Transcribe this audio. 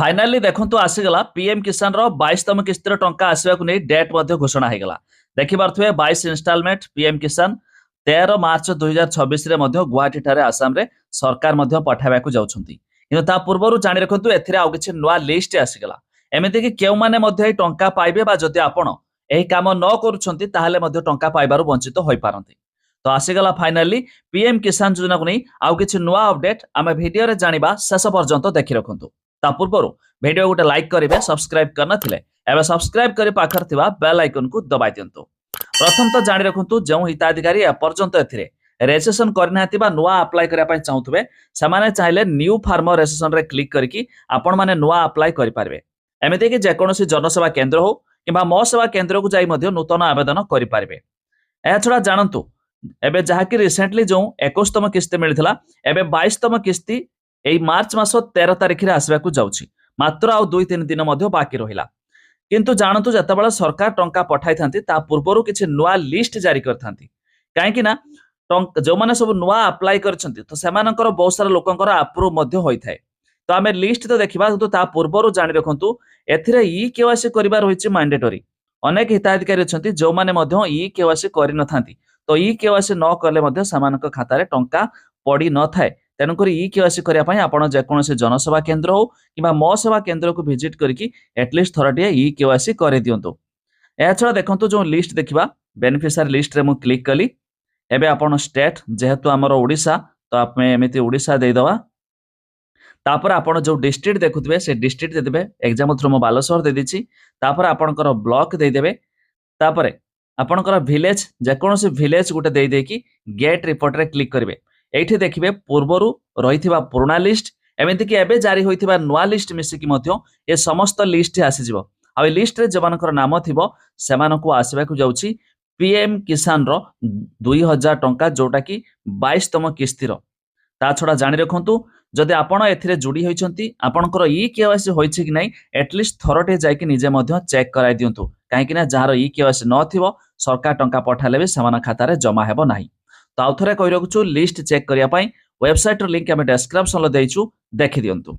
Finally देखंतु आसीगला PM किसान रो 22तम किस्तिर टंका आसीबा को नै डेट मध्ये घोषणा हेगला। देखि पारथुए 22 इन्स्टॉलमेंट पीएम किसान 13 मार्च 2026 रे मध्ये गुवाहाटी ठारे आसाम रे सरकार मध्ये पठाबा को जाउछंती। किंतु ता पूर्वरु जानि रखंतु एथिरे आउ किछि नुवा लिस्ट आसीगला। एमिति कि केउ माने मध्ये ए टंका पाइबे बा जदि आपण एही काम न करूछंती ताहाले मध्ये टंका पाइबारु वंचित होई पारंती। तो आसीगला फाइनाली पीएम किसान योजना को नै आउ किछि नुवा अपडेट आमे वीडियो रे जानिबा शेष पर्यंत देखि रखंतु। ता पूर्व वीडियो गोटे लाइक करेंगे सब्सक्राइब करना एवं सब्सक्राइब कर पाखर थिबा बेल आइकन को दबाई दिंतु। प्रथम तो जानि रखंतु जो हिताधिकारी एपर्यंत एथिरे रेजिस्ट्रेशन करनाहांती बा नुआ अप्लाई करिया पय चाहुतबे समाने चाहिले न्यू फार्मर रेजिस्ट्रेशन रे क्लिक करके आपण माने नुआ अप्लाई करि पारबे। एमिति कि जे कोनोसी जनसेवा केंद्र हो किबा मो सेवा केंद्र को जाई मध्ये नूतन आवेदन करि पारबे। एहा छडा जानंतु एबे जहा कि रिसेंटली जो 21तम किस्ती मिलिथिला एबे 22तम किस्ती एई मार्च मास 13 तारिख रे आसबा को जाउछि। मात्र आउ 2-3 दिन मध्ये बाकी रहिला। किंतु जानतु जतबेला सरकार टंका पठाई थांती ता पूर्वरु किछि नुआ लिस्ट जारी करथांती। काहे कि ना जो माने सब नुआ अप्लाई करछंती तो सेमानकर बहुत सारा लोकंकर अप्रूव मध्ये होई थाए। तो आमे लिस्ट तो देखिबा तो ता पूर्वरु जानि रखंतु एथिरे ई केवासी करिबा रहिछि मैंडेटरी। अनेक हिताधिकारी अछंती जो माने मध्ये ई केवासी करि न थांती। तो ई केवासी न करले मध्ये सेमानक खाता रे टंका पड़ी न थाए। तेणुक ई केवासी करने आपड़ जेकोसी जनसेवा केन्द्र हो कि मो सेवा केन्द्र को विजिट करके एटलिस्ट थरटे ई केवासी कर दिंतु। यह छड़ा देखो जो लिस्ट देखा बेनिफिशियरी लिस्ट रे मु क्लिक कली। एबे आपण स्टेट जेहेतु आमर ओडिशा तो आप एमती ओडिशा देदेवा। तापर आपण जो डिस्ट्रिक्ट देखुवे से डिस्ट्रिक्ट देदेवे। एग्जाम थ्रू मो बालेश्वर दे दीची। तापर आपणकर ब्लॉक देदेवे। तापर आपणकर विलेज जेकोसी विलेज गोटे दे देकी गेट रिपोर्ट रे क्लिक करेंगे। एठी देखिबे पूर्वरु रहिथिबा पुराना लिस्ट एमिति कि एबे जारी होइथिबा नुआ लिस्ट मिसिकी मध्य ए समस्त लिस्ट आसी जिवो। आ लिस्ट रे जमानकर नाम थिबो सेमानकु आसीबा को जाउछि पीएम किसान रो 2000 टंका जोटा कि 22तम किस्तिर। ता छडा जानि रखंतु जदि आपण एथिरे जुडी होइछंती आपणकर ई केवासी होइछि कि नै एटलिस्ट थरटे जाय कि निजे मध्य चेक कराइ दियंतु। काहे कि ना जहार ई केवासी न थिबो सरकार टंका पठाले बे समान खाता रे जमा हेबो नाही। तो आउ थरे कहि रखुछु लिस्ट चेक करिया पई वेबसाइट रो लिंक हम डिस्क्रिप्शन लो देइछु देखि दियंतु।